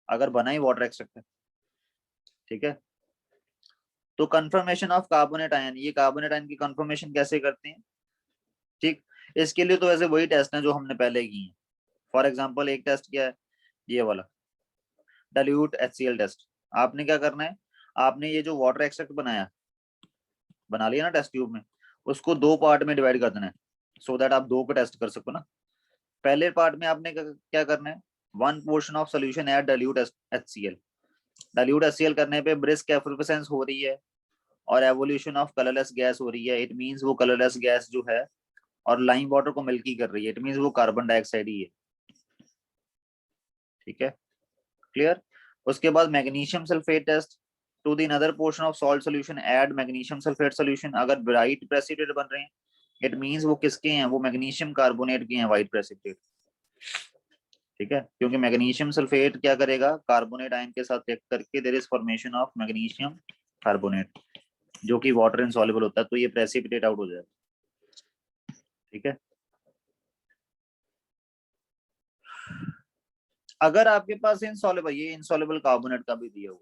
अगर बना ही वाटर एक्सट्रैक्ट है। ठीक है, तो कंफर्मेशन ऑफ कार्बोनेट आयन, ये कार्बोनेट आयन की कंफर्मेशन कैसे करते हैं। ठीक, इसके लिए तो वैसे वही टेस्ट है जो हमने पहले की है। फॉर एग्जांपल एक टेस्ट क्या है, ये वाला डाइल्यूट HCl टेस्ट। आपने क्या करना है, आपने ये जो वाटर एक्सट्रैक्ट बना लिया ना टेस्ट ट्यूब में, उसको दो पार्ट में डिवाइड कर देना है, सो दैट आप दो को टेस्ट कर सको ना। पहले पार्ट में आपने क्या करना है, 1 portion of solution at dilute HCl। Dilute HCl करने पे ब्रिस्क एफल्फेसेंस हो रही है और एवोल्यूशन ऑफ कलरलेस गैस हो रही है, इट मींस वो कलरलेस गैस जो है और लाइम वाटर को मिल्की कर रही है, इट मींस वो कार्बन डाइऑक्साइड ही है। ठीक है, क्लियर। उसके बाद magnesium sulphate test, to the another portion of salt solution add magnesium sulphate solution. अगर ब्राइट प्रेसिपिटेट बन रहे हैं, इट मींस वो किसके हैं, वो मैग्नीशियम कार्बोनेट के हैं, व्हाइट प्रेसिपिटेट। ठीक है, क्योंकि मैग्नीशियम सल्फेट क्या करेगा, कार्बोनेट आयन के साथ रिएक्ट करके there is formation of magnesium carbonate, जो कि वाटर इनसॉल्युबल होता है, तो ये प्रेसिपिटेट आउट हो जाएगा। ठीक है, अगर आपके पास इनसॉल्युबल, ये इनसॉल्युबल कार्बोनेट का भी दिया हुआ,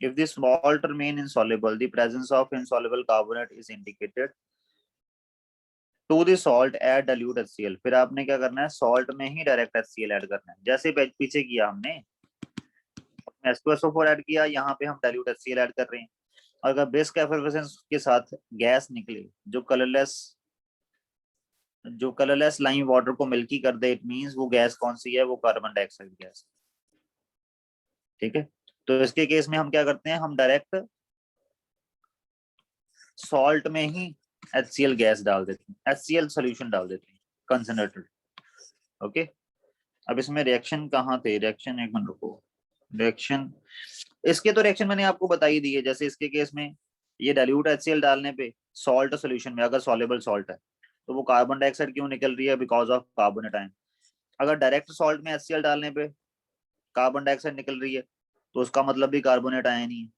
if the salt remain insoluble, the presence of insoluble carbonate is indicated to the salt add dilute HCl। फिर आपने क्या करना है, सॉल्ट में ही डायरेक्ट HCl ऐड करना है, जैसे पीछे किया हमने, H2SO4 ऐड किया, यहाँ पे हम डाइल्यूट HCl ऐड कर रहे हैं। अगर ब्रिस्क एफल्फेसेंस के साथ गैस निकले जो कलरलेस लाइम वाटर को मिल्की कर दे, इट मींस वो गैस कौन सी है, वो कार्बन डाइऑक्साइड गैस। ठीक है, तो इसके केस में हम क्या करते हैं, हम डायरेक्ट सॉल्ट में ही HCl गैस डाल देते हैं, HCl सोल्यूशन डाल देते हैं कंसंट्रेटेड। ओके, अब इसमें रिएक्शन कहाँ थे, रिएक्शन एक मिनट रुको, रिएक्शन, इसके तो रिएक्शन मैंने आपको बता ही दी है। जैसे इसके केस में ये डाइल्यूट HCl डालने पे सॉल्ट सोल्यूशन में, अगर सॉल्युबल सॉल्ट है, तो वो कार्बन डाइऑक्साइड क्यों निकल रही है, बिकॉज ऑफ कार्बोनेट आयन। अगर डायरेक्ट सॉल्ट में HCl डालने पे कार्बन डाइऑक्साइड निकल रही है, तो उसका मतलब भी कार्बोनेट आयन ही है।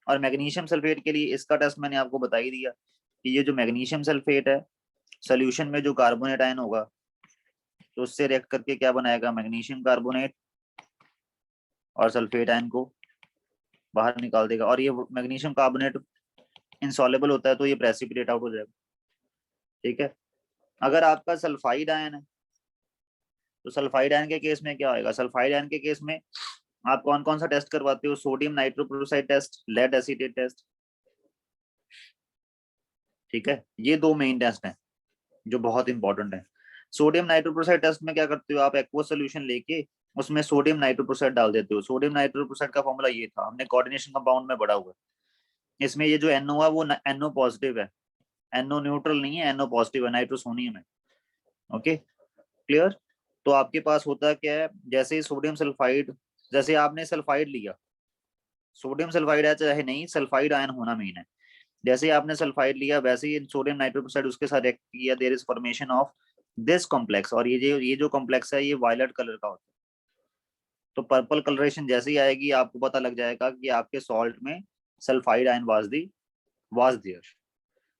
और मैग्नीशियम सल्फेट के लिए इसका टेस्ट मैंने आपको बता ही दिया कि ये जो मैग्नीशियम सल्फेट है, सोल्यूशन में जो कार्बोनेट आयन होगा, तो उससे रिएक्ट करके क्या बनाएगा, मैग्नीशियम कार्बोनेट और सल्फेट आयन को बाहर निकाल देगा, और ये मैग्नीशियम कार्बोनेट इनसॉल्युबल होता है, तो ये प्रेसिपिटेट आउट हो जाएगा। ठीक है, अगर आपका सल्फाइड आयन है, तो सल्फाइड आयन के केस में क्या होगा, सल्फाइड आयन के केस में आप कौन कौन सा टेस्ट करवाते हो? Sodium nitrochloride test, lead acetate test, ठीक है। ये दो मेन टेस्ट हैं जो बहुत इंपॉर्टेंट है। सोडियम नाइट्रोक्लोराइड टेस्ट में क्या करते हो आप? एक्वस सोल्यूशन लेके उसमें सोडियम नाइट्रोक्लोराइड डाल देते हो। सोडियम नाइट्रोक्लोराइड का फॉर्मूला ये था, हमने कोऑर्डिनेशन कंपाउंड में पढ़ा हुआ है। इसमें ये जो NO है वो NO पॉजिटिव है, NO न्यूट्रल नहीं है, NO पॉजिटिव है, नाइट्रोसोनियम है। Okay, clear. तो आपके पास होता क्या है, जैसे ही सोडियम सल्फाइड, जैसे आपने सल्फाइड लिया, सोडियम सल्फाइड है चाहे नहीं, सल्फाइड आयन होना मेन है। जैसे ही आपने सल्फाइड लिया वैसे ही सोडियम नाइट्रोक्साइड उसके साथ रिएक्ट किया, there is formation of this complex, और ये जो कॉम्प्लेक्स है ये वायलेट कलर का होता है। तो पर्पल कलरेशन जैसे ही आएगी आपको पता लग जाएगा कि आपके सॉल्ट में sulphide ion was there.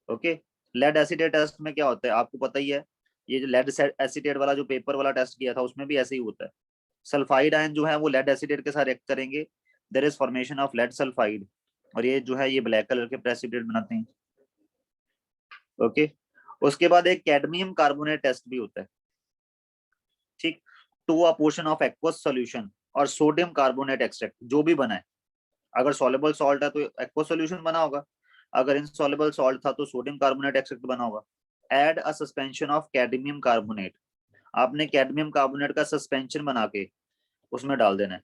Okay. Lead acetate test में क्या होता है आपको पता ही है, ये जो लेड एसिटेट वाला जो पेपर वाला टेस्ट किया था उसमें भी ऐसे ही होता है। सल्फाइड आयन जो है वो लेड एसिटेट के साथ रिएक्ट करेंगे, there is formation of lead sulphide, और ये जो है ये ब्लैक कलर के प्रेसिपिटेट बनाते हैं। ओके। उसके बाद एक कैडमियम कार्बोनेट टेस्ट भी होता है, ठीक। To a portion of aqueous solution और सोडियम कार्बोनेट एक्सट्रैक्ट जो भी बना है, अगर सॉल्युबल सॉल्ट है तो एक्वस सॉल्यूशन बना होगा, अगर इनसॉल्युबल सॉल्ट था तो सोडियम कार्बोनेट एक्सट्रैक्ट बना होगा। Add a suspension of cadmium carbonate, आपने कैडमियम कार्बोनेट का सस्पेंशन बना के उसमें डाल देना है।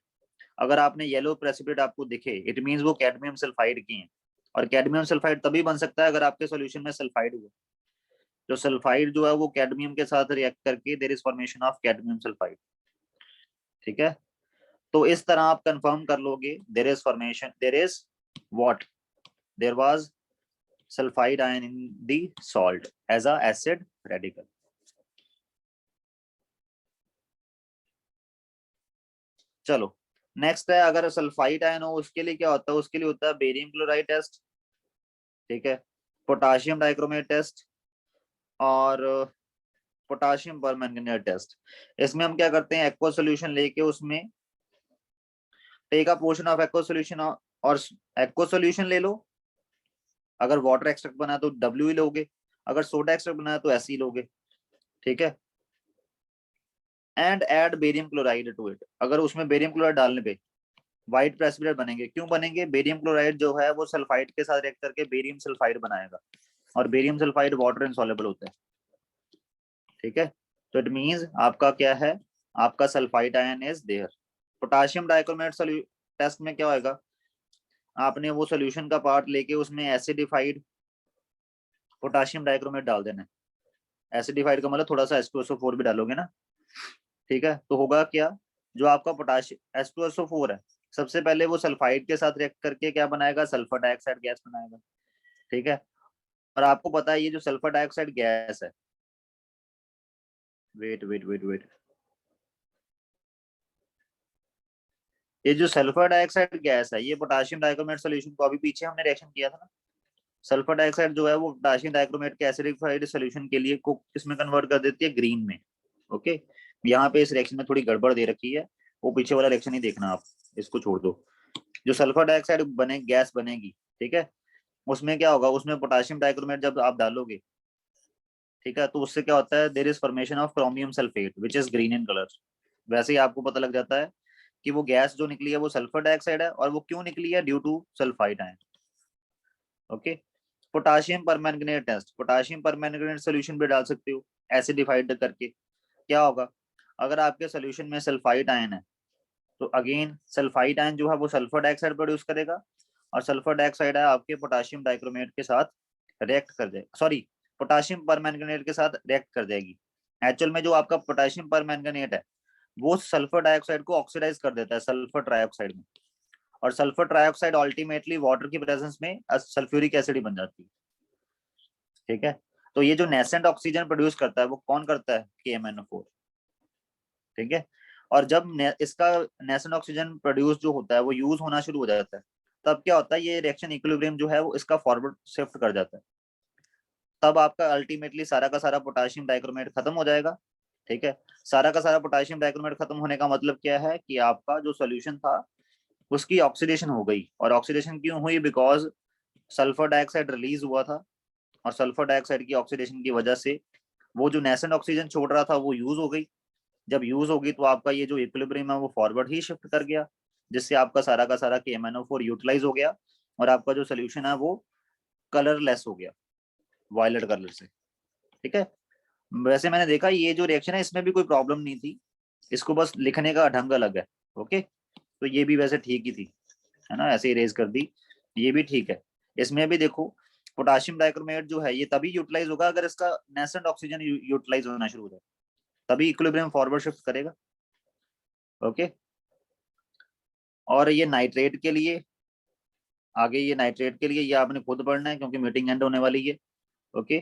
अगर आपने येलो प्रेसिपिटेट आपको दिखे, इट मींस वो कैडमियम सल्फाइड की है, और कैडमियम सल्फाइड तभी बन सकता है अगर आपके सॉल्यूशन में सल्फाइड हुआ। जो सल्फाइड जो है वो कैडमियम के साथ रिएक्ट करके there is formation of cadmium sulphide, ठीक है। तो इस तरह आप कंफर्म कर लोगे there is formation, there is what, there was sulphide ion in the salt as a acid radical. चलो नेक्स्ट है, अगर सल्फाइड आयन हो उसके लिए क्या होता है? उसके लिए होता है बेरियम क्लोराइड टेस्ट, ठीक है, पोटाशियम डाइक्रोमेट टेस्ट, और पोटाशियम परमैंगनेट टेस्ट। इसमें हम क्या करते हैं, एक्वा सॉल्यूशन लेके उसमें take a portion of aqua solution, और एक्वा सॉल्यूशन ले लो, अगर वाटर एक्सट्रैक्ट बना तो W ही लोगे, अगर सोडा एक्सट्रैक्ट बना तो S ही लोगे, ठीक है। And add barium chloride to it, अगर उसमें बेरियम क्लोराइड डालने पे व्हाइट प्रेसिपिटेट बनेंगे। क्यों बनेंगे? बेरियम क्लोराइड जो है वो सल्फाइड के साथ रिएक्ट करके बेरियम सल्फाइड बनाएगा, और बेरियम सल्फाइड वाटर इनसॉल्युबल होता है, ठीक है। तो इट मींस आपका क्या है, आपका sulphide ion is there. Potassium dichromate test में क्या होगा, आपने वो सोल्यूशन का पार्ट लेके उसमें एसिडिफाइड पोटाशियम डाइक्रोमेट डाल देना है। एसिडिफाइड का मतलब थोड़ा सा H2SO4 भी डालोगे ना, ठीक है। तो होगा क्या, जो आपका पोटाशियम H2SO4 है, सबसे पहले वो सल्फाइड के साथ रिएक्ट करके क्या बनाएगा, सल्फर डाइऑक्साइड गैस बनाएगा, ठीक है। और आपको पता है ये जो सल्फर डाइऑक्साइड गैस है, वेट वेट वेट वेट, ये जो सल्फर डाइऑक्साइड गैस है ये पोटाशियम डाइक्रोमेट सोल्यूशन को, अभी पीछे हमने रिएक्शन किया था ना, सल्फर डाइऑक्साइड जो है वो पोटाशियम डाइक्रोमेट के एसिडिफाइड सोल्यूशन के लिए को किसमें कन्वर्ट कर देती है, ग्रीन में। ओके, यहाँ पे इस रिएक्शन में थोड़ी गड़बड़ दे रखी है, वो पीछे वाला रिएक्शन ही देखना आप, इसको छोड़ दो। जो सल्फर डाइऑक्साइड बने गैस बनेगी, ठीक है, उसमें क्या होगा, उसमें पोटाशियम डाइक्रोमेट जब आप डालोगे, ठीक है, तो उससे क्या होता है, there is formation of chromium sulphate which is green in colour. वैसे ही आपको पता लग जाता है कि वो गैस जो निकली है वो सल्फर डाइऑक्साइड है, और वो क्यों निकली है, due to sulphide ion. Okay. Potassium permanganate test, potassium permanganate solution भी डाल सकते हो एसिडिफाइड करके। क्या होगा, अगर आपके सोल्यूशन में सल्फाइड आयन है तो अगेन सल्फाइड आयन जो है वो सल्फर डाइऑक्साइड प्रोड्यूस करेगा, और सल्फर डाइऑक्साइड है आपके पोटाशियम डाइक्रोमेट के साथ रिएक्ट कर जाएगा, सॉरी, पोटाशियम परमैंगनेट के साथ रिएक्ट कर जाएगी। एक्चुअल में जो आपका पोटाशियम परमैंगनेट है वो सल्फर डाइऑक्साइड को ऑक्सीडाइज कर देता है सल्फर ट्राइऑक्साइड में, और सल्फर ट्राइऑक्साइड अल्टीमेटली वाटर की प्रेजेंस में सल्फ्यूरिक एसिड ही बन जाती है, ठीक है। तो ये जो नेसेंट ऑक्सीजन प्रोड्यूस करता है वो कौन करता है, KMnO4, ठीक है। और जब इसका नेसेंट ऑक्सीजन प्रोड्यूस जो होता है वो यूज होना शुरू हो जाता है, तब क्या होता है, ये रिएक्शन इक्विलिब्रियम जो है वो इसका फॉरवर्ड शिफ्ट कर जाता है, तब आपका अल्टीमेटली सारा का सारा पोटाशियम डाइक्रोमेट खत्म हो जाएगा, ठीक है। सारा का सारा पोटाशियम डाइक्रोमेट खत्म होने का मतलब क्या है कि आपका जो सोल्यूशन था उसकी ऑक्सीडेशन हो गई, और ऑक्सीडेशन क्यों हुई, बिकॉज सल्फर डाइऑक्साइड रिलीज हुआ था, और सल्फर डाइऑक्साइड की ऑक्सीडेशन की वजह से वो जो नेसेंट ऑक्सीजन छोड़ रहा था वो यूज हो गई। जब यूज होगी तो आपका ये जो इक्विलिब्रियम है वो फॉरवर्ड ही शिफ्ट कर गया, जिससे आपका सारा का सारा KMnO4 यूटिलाइज हो गया और आपका जो सोल्यूशन है वो कलरलेस हो गया वायलेट कलर से। ठीक है, वैसे मैंने देखा ये जो रिएक्शन है इसमें भी कोई प्रॉब्लम नहीं थी, इसको बस लिखने का ढंग अलग है। ओके, तो ये भी वैसे ठीक ही थी, है ना, ऐसे इरेज कर दी, ये भी ठीक है। इसमें भी देखो पोटाशियम डाइक्रोमेट जो है ये तभी यूटिलाइज होगा अगर इसका नेसेंट ऑक्सीजन यूटिलाइज होना शुरू हो जाए, तभी इक्विलिब्रियम फॉरवर्ड शिफ्ट करेगा। ओके, और ये नाइट्रेट के लिए, आगे ये नाइट्रेट के लिए ये आपने खुद पढ़ना है क्योंकि मीटिंग एंड होने वाली है। Okay,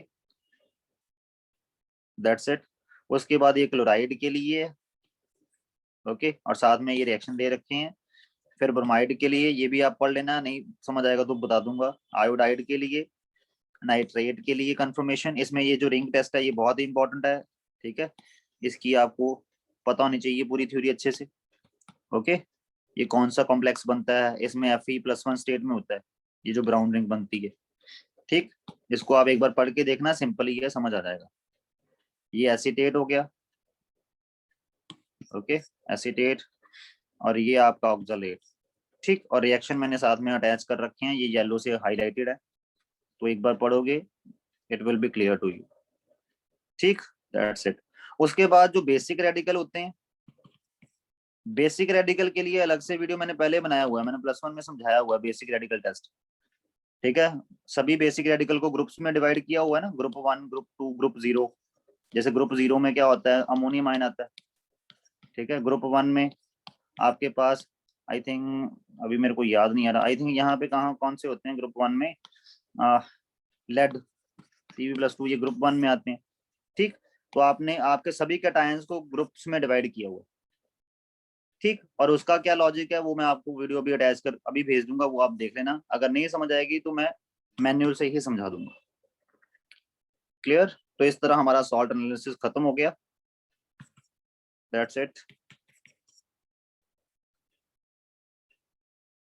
that's it. उसके बाद ये क्लोराइड के लिए, ओके, और साथ में ये रिएक्शन दे रखे हैं। फिर ब्रोमाइड के लिए ये भी आप पढ़ लेना, नहीं समझ आएगा तो बता दूंगा। आयोडाइड के लिए, नाइट्रेट के लिए कंफर्मेशन, इसमें ये जो रिंग टेस्ट है ये बहुत ही इंपॉर्टेंट है। ठीक है, इसकी आपको पता होनी चाहिए पूरी थ्योरी अच्छे से। ओके, ये कौन सा कॉम्प्लेक्स बनता है, इसमें Fe+1 स्टेट में होता है ये जो ब्राउन रिंग बनती है। ठीक, इसको आप एक बार पढ़ के देखना, सिंपल ही है, समझ आ जाएगा। ये एसीटेट हो गया, ओके, एसीटेट, और ये आपका ऑक्सलेट। ठीक, और रिएक्शन मैंने साथ में अटैच कर रखे हैं, ये येलो से हाईलाइटेड है, तो एक बार पढ़ोगे it will be clear to you. ठीक, दैट्स इट। उसके बाद जो बेसिक रेडिकल होते हैं, बेसिक रेडिकल के लिए अलग से वीडियो मैंने पहले बनाया हुआ है, मैंने +1 में समझाया हुआ है बेसिक रेडिकल टेस्ट। ठीक है, सभी बेसिक रेडिकल को ग्रुप्स में डिवाइड किया हुआ है ना, ग्रुप 1, ग्रुप 2, ग्रुप 0। जैसे ग्रुप 0 में क्या होता है, अमोनियम आयन आता है। ठीक है, ग्रुप 1 में आपके पास आई थिंक, अभी मेरे को याद नहीं आ रहा, आई थिंक यहाँ पे कहाँ कौन से होते हैं ग्रुप 1 में, लेड, Pb+2, ये ग्रुप 1 में आते हैं। ठीक, तो आपने आपके सभी कैटायंस को ग्रुप्स में डिवाइड किया हुआ। ठीक, और उसका क्या लॉजिक है वो मैं आपको वीडियो भी अटैच कर अभी भेज दूंगा, वो आप देख लेना, अगर नहीं समझ आएगी तो मैं मैन्युअल से ही समझा दूंगा। क्लियर, तो इस तरह हमारा सॉल्ट एनालिसिस खत्म हो गया, दैट्स इट।